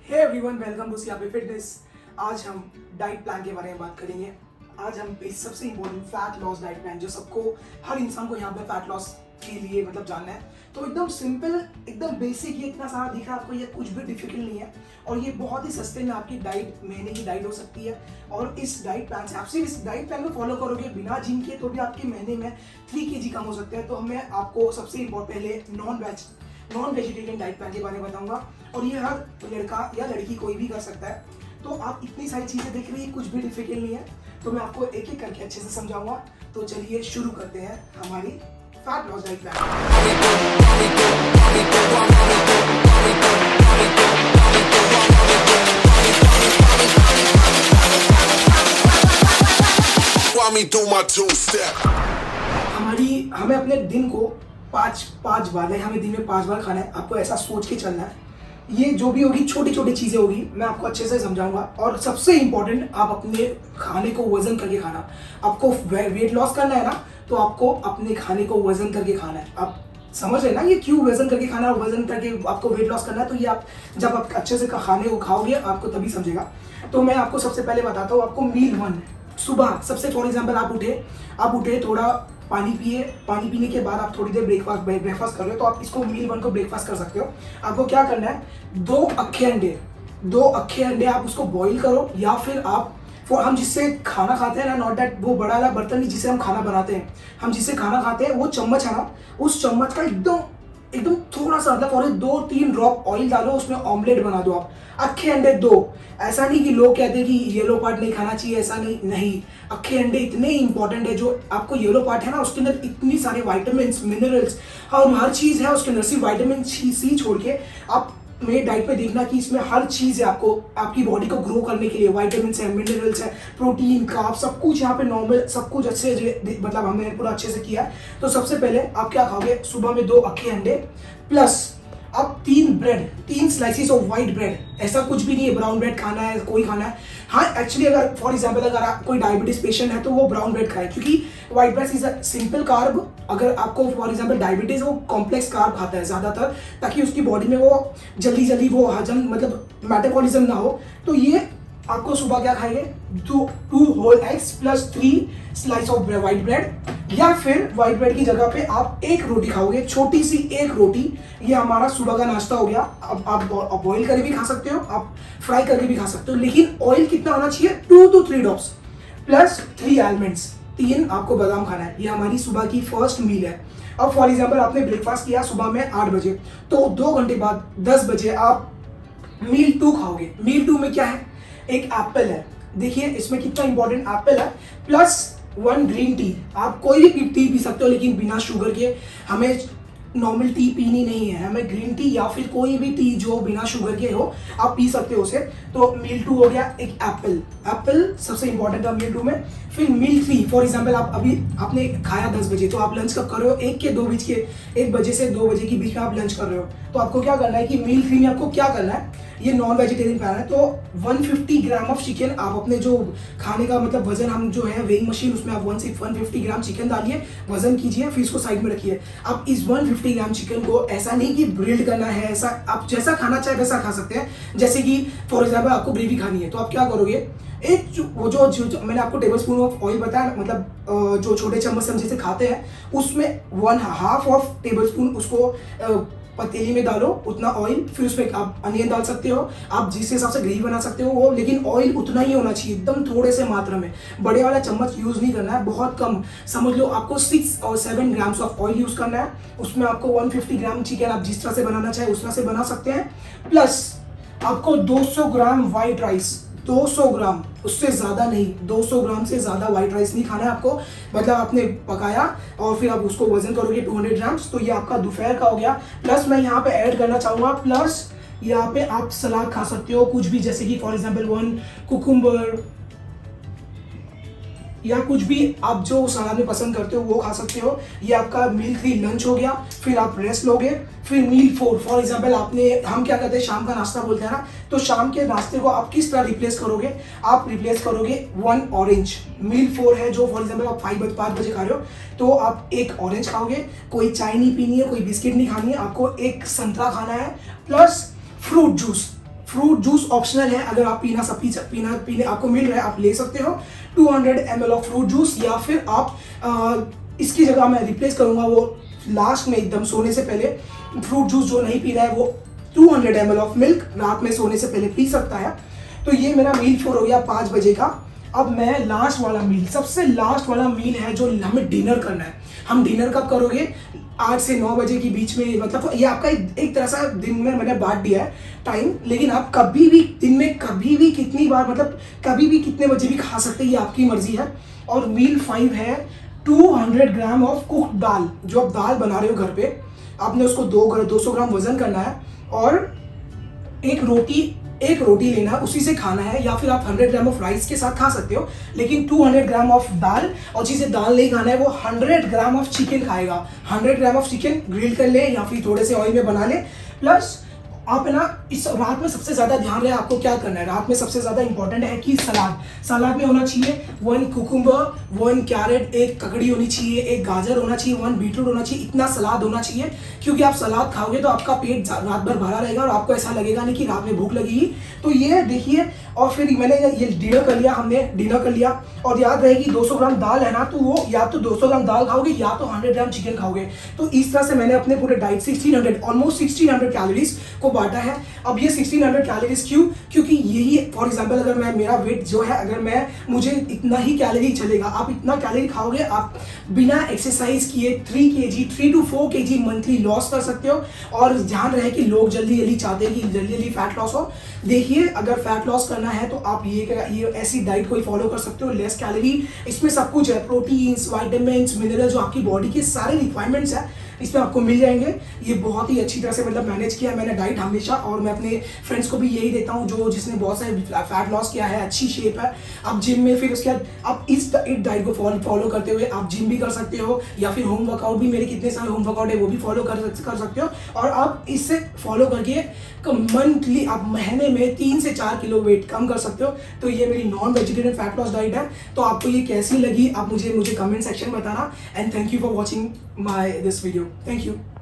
Hey everyone, welcome to CP fitness. आज हम diet plan के बारे में बात करेंगे। आज हम इस सबसे important fat loss diet plan, जो सबको हर इंसान को यहाँ पे फैट लॉस के लिए मतलब जानना है, तो एकदम सिंपल, एकदम बेसिक, ये इतना सारा दिखा आपको, ये कुछ भी डिफिकल्ट नहीं है और ये बहुत ही सस्ते में आपकी डाइट, महीने की डाइट हो सकती है। और इस डाइट प्लान से आप सिर्फ इस डाइट प्लान को फॉलो करोगे बिना जिम के, तो भी आपके महीने में 3 kg कम हो सकते हैं। तो मैं आपको सबसे इम्पोर्टेंट पहले नॉन वेजिटेरियन डाइट प्लान के बारे में बताऊंगा, और ये हर लड़का या लड़की कोई भी कर सकता है। तो आप इतनी सारी चीज़ें देख रही है, कुछ भी डिफिकल्ट नहीं है, तो मैं आपको एक एक करके अच्छे से समझाऊंगा। तो चलिए शुरू करते हैं हमारी फैट लॉस डाइट प्लान। हमें अपने दिन को पाँच बार, हमें दिन में 5 बार खाना है। आपको ऐसा सोच के चलना है। ये जो भी होगी, छोटी छोटी चीज़ें होगी, मैं आपको अच्छे से समझाऊंगा। और सबसे इम्पोर्टेंट, आप अपने खाने को वजन करके खाना। आपको वेट लॉस करना है ना, तो आपको अपने खाने को वजन करके खाना है। आप समझ रहे हैं ना ये क्यों वजन करके खाना है, और वजन करके आपको वेट लॉस करना है। तो ये आप जब आप अच्छे से खाने को खाओगे, आपको तभी समझेगा। तो मैं आपको सबसे पहले बताता हूँ, आपको मील 1 सुबह, सबसे फॉर एग्जाम्पल आप उठे थोड़ा पानी पिए। पानी पीने के बाद आप थोड़ी देर ब्रेकफास्ट कर रहे हो, तो आप इसको मील 1 को ब्रेकफास्ट कर सकते हो। आपको क्या करना है, 2 अक्खे अंडे आप उसको बॉईल करो, या फिर आप हम जिससे खाना खाते हैं ना, नॉट दैट वो बड़ा वाला बर्तन नहीं जिससे हम खाना बनाते हैं, हम जिससे खाना खाते हैं वो चम्मच है ना, उस चम्मच का एकदम थोड़ा सा, मतलब और 2-3 ड्रॉप ऑयल डालो, उसमें ऑमलेट बना दो आप। अक्खे अंडे 2। ऐसा नहीं कि लोग कहते हैं कि येलो पार्ट नहीं खाना चाहिए, ऐसा नहीं। अक्खे अंडे इतने इंपॉर्टेंट है। जो आपको येलो पार्ट है ना, उसके अंदर इतनी सारे विटामिन, मिनरल्स और हर चीज़ है उसके अंदर। सिर्फ विटामिन सी छोड़ के आप मेरे डाइट में देखना कि इसमें हर चीज़ है आपको, आपकी बॉडी को ग्रो करने के लिए। विटामिन है, मिनरल्स है, प्रोटीन, कार्ब, सब कुछ यहाँ पे नॉर्मल, सब कुछ अच्छे, मतलब हमने पूरा अच्छे से किया है। तो सबसे पहले आप क्या खाओगे, सुबह में 2 अक्खे अंडे प्लस अब 3 स्लाइसिस ऑफ व्हाइट ब्रेड। ऐसा कुछ भी नहीं है ब्राउन ब्रेड खाना है, कोई खाना है। हाँ, एक्चुअली अगर फॉर एग्जांपल अगर आप कोई डायबिटीज पेशेंट है, तो वो ब्राउन ब्रेड खाए, क्योंकि white bread is a simple carb. अगर आपको फॉर एग्जांपल डायबिटीज, वो कॉम्प्लेक्स कार्ब खाता है ज़्यादातर, ताकि उसकी बॉडी में वो जल्दी वो हजम, मतलब मेटाबॉलिज्म ना हो। तो ये आपको सुबह क्या खाएंगे, 2 whole eggs plus 3 slice of white bread, या फिर व्हाइट ब्रेड की जगह पे आप 1 रोटी खाओगे, छोटी सी 1 रोटी। ये हमारा सुबह का नाश्ता हो गया। अब आप बॉईल करके भी खा सकते हो, आप फ्राई करके भी खा सकते हो, लेकिन ऑयल कितना होना चाहिए, 2 to 3 ड्रॉप्स प्लस 3 आलमंड्स। 3 आपको बादाम खाना है। ये हमारी सुबह की फर्स्ट मील है। अब फॉर एग्जाम्पल आपने ब्रेकफास्ट किया सुबह में 8 बजे, तो 2 घंटे बाद 10 बजे आप मील 2 खाओगे। मील 2 में क्या है, एक एप्पल है। देखिए इसमें कितना इंपॉर्टेंट एप्पल है, प्लस 1 ग्रीन टी। आप कोई भी टी पी सकते हो, लेकिन बिना शुगर के। हमें नॉर्मल टी पीनी नहीं है, हमें ग्रीन टी या फिर कोई भी टी जो बिना शुगर के हो, आप पी सकते हो उसे। तो मील 2 हो गया, एक एप्पल सबसे इंपॉर्टेंट था मील 2 में। फिर मील 3, फॉर एग्जाम्पल आपने खाया 10 बजे, तो आप लंच कब कर रहे हो, 1 बजे से 2 बजे के बीच में आप लंच कर रहे हो। तो आपको क्या करना है कि मील 3 में आपको क्या करना है, ये नॉन वेजिटेरियन प्लान है। तो 150 ग्राम ऑफ चिकन, आप अपने जो खाने का मतलब वजन, हम जो है वेइंग मशीन, उसमें आप 150 ग्राम चिकन डालिए, वजन कीजिए, फिर इसको साइड में रखिए। आप इस 150 ग्राम चिकन को ऐसा नहीं कि ग्रिल्ड करना है, ऐसा आप जैसा खाना चाहे वैसा खा सकते हैं। जैसे कि फॉर एग्जाम्पल आपको ग्रेवी खानी है, तो आप क्या करोगे, जो मैंने आपको टेबल स्पून ऑफ ऑयल बताया, मतलब जो छोटे चम्मच से हम जैसे खाते हैं, उसमें 1/2 ऑफ टेबल स्पून उसको पतीली में डालो, उतना ऑयल। फिर उसमें आप अनियन डाल सकते हो, आप जिस हिसाब से ग्रेवी बना सकते हो वो, लेकिन ऑयल उतना ही होना चाहिए, एकदम थोड़े से मात्रा में। बड़े वाला चम्मच यूज नहीं करना है, बहुत कम, समझ लो आपको 6 और 7 ग्राम्स ऑफ ऑयल यूज करना है। उसमें आपको 150 ग्राम चिकन, आप जिस तरह से बनाना चाहे उस तरह से बना सकते हैं। प्लस आपको 200 ग्राम व्हाइट राइस, 200 ग्राम, उससे ज़्यादा नहीं, 200 ग्राम से ज़्यादा व्हाइट राइस नहीं खाना है आपको। मतलब आपने पकाया और फिर आप उसको वजन करोगे 200 ग्राम्स, तो ये आपका दोपहर का हो गया। प्लस मैं यहाँ पे ऐड करना चाहूँगा, प्लस यहाँ पे आप सलाद खा सकते हो, कुछ भी, जैसे कि फॉर एग्जाम्पल 1 कुकुम्बर, या कुछ भी आप जो सलाद में पसंद करते हो वो खा सकते हो। ये आपका मील 3 लंच हो गया। फिर आप रेस्ट लोगे। फिर मील 4, फॉर एग्जाम्पल हम क्या करते हैं, शाम का नाश्ता बोलते हैं ना, तो शाम के नाश्ते को आप किस तरह रिप्लेस करोगे, आप रिप्लेस करोगे 1 ऑरेंज। मील 4 है जो फॉर एग्जाम्पल आप 5 बजे खा रहे हो, तो आप 1 ऑरेंज खाओगे। कोई चाय नहीं पीनी है, कोई बिस्किट नहीं खानी है, आपको 1 संतरा खाना है, plus fruit juice. Fruit juice optional है, अगर आप पीने आपको मिल रहा है आप ले सकते हो 200 ml ऑफ फ्रूट जूस, या फिर आप इसकी जगह मैं रिप्लेस करूंगा वो लास्ट में एकदम सोने से पहले फ्रूट जूस जो नहीं पी रहा है वो 200 ml ऑफ मिल्क रात में सोने से पहले पी सकता है। तो ये मेरा मील 4 हो गया 5 बजे का। अब मैं लास्ट वाला मील, सबसे लास्ट वाला मील है जो हमें डिनर करना है। हम डिनर कब करोगे? 8 से 9 बजे के बीच में, मतलब ये आपका एक तरह से दिन में मैंने बांट दिया है टाइम, लेकिन आप कभी भी दिन में कभी भी कितनी बार, मतलब कभी भी कितने बजे भी खा सकते हैं, ये आपकी मर्जी है। और मील 5 है 200 ग्राम ऑफ कुक्ड दाल। जो आप दाल बना रहे हो घर पे, आपने उसको 200 ग्राम वजन करना है और एक रोटी लेना, उसी से खाना है, या फिर आप 100 ग्राम ऑफ राइस के साथ खा सकते हो, लेकिन 200 ग्राम ऑफ दाल, और जिसे दाल नहीं खाना है वो 100 ग्राम ऑफ चिकन खाएगा। 100 ग्राम ऑफ चिकन ग्रिल कर ले या फिर थोड़े से ऑयल में बना ले। प्लस आप है ना, इस रात में सबसे ज्यादा ध्यान रहे आपको क्या करना है। रात में सबसे ज्यादा इंपॉर्टेंट है कि सलाद में होना चाहिए 1 कुकुम्बर, 1 कैरेट, 1 ककड़ी होनी चाहिए, 1 गाजर होना चाहिए, 1 बीटरूट होना चाहिए। इतना सलाद होना चाहिए, क्योंकि आप सलाद खाओगे तो आपका पेट रात भर भरा रहेगा और आपको ऐसा लगेगा नहीं कि रात में भूख लगेगी। तो ये देखिए, और फिर मैंने ये डिनर कर लिया, हमने डिनर कर लिया। और याद रहे कि 200 ग्राम दाल है ना, तो वो या तो 200 ग्राम दाल खाओगे या तो 100 ग्राम चिकन खाओगे। तो इस तरह से मैंने अपने पूरे डाइट 1600 ऑलमोस्ट 1600 कैलोरीज को बांटा है। अब ये 1600 कैलोरीज क्यों? क्योंकि यही, फॉर एग्जांपल अगर मेरा वेट जो है, अगर मुझे इतना ही कैलोरी चलेगा, आप इतना कैलोरी खाओगे, आप बिना एक्सरसाइज किए 3 to 4 kg मंथली लॉस कर सकते हो। और ध्यान रहे कि लोग जल्दी चाहते हैं कि जल्दी फैट लॉस हो। देखिए, अगर फैट लॉस करना है तो आप ये ऐसी डाइट को ही फॉलो कर सकते हो, लेस कैलोरी। इसमें सब कुछ है, प्रोटीन्स, विटामिन्स, मिनरल, जो आपकी बॉडी के सारे रिक्वायरमेंट्स है इसमें आपको मिल जाएंगे। ये बहुत ही अच्छी तरह से मतलब मैनेज किया है मैंने डाइट हमेशा, और मैं अपने फ्रेंड्स को भी यही देता हूँ जिसने बहुत सारे फैट लॉस किया है, अच्छी शेप है। आप जिम में, फिर उसके बाद आप इस डाइट को फॉलो करते हुए आप जिम भी कर सकते हो, या फिर होम वर्कआउट भी, मेरे कितने सारे होम वर्कआउट है वो भी फॉलो कर सकते हो। और आप इससे फॉलो करके मंथली, आप महीने में 3 से 4 किलो वेट कम कर सकते हो। तो ये मेरी non vegetarian fat loss diet है। तो आपको ये कैसी लगी आप मुझे कमेंट सेक्शन में बताना। And thank you for watching my this video. Thank you.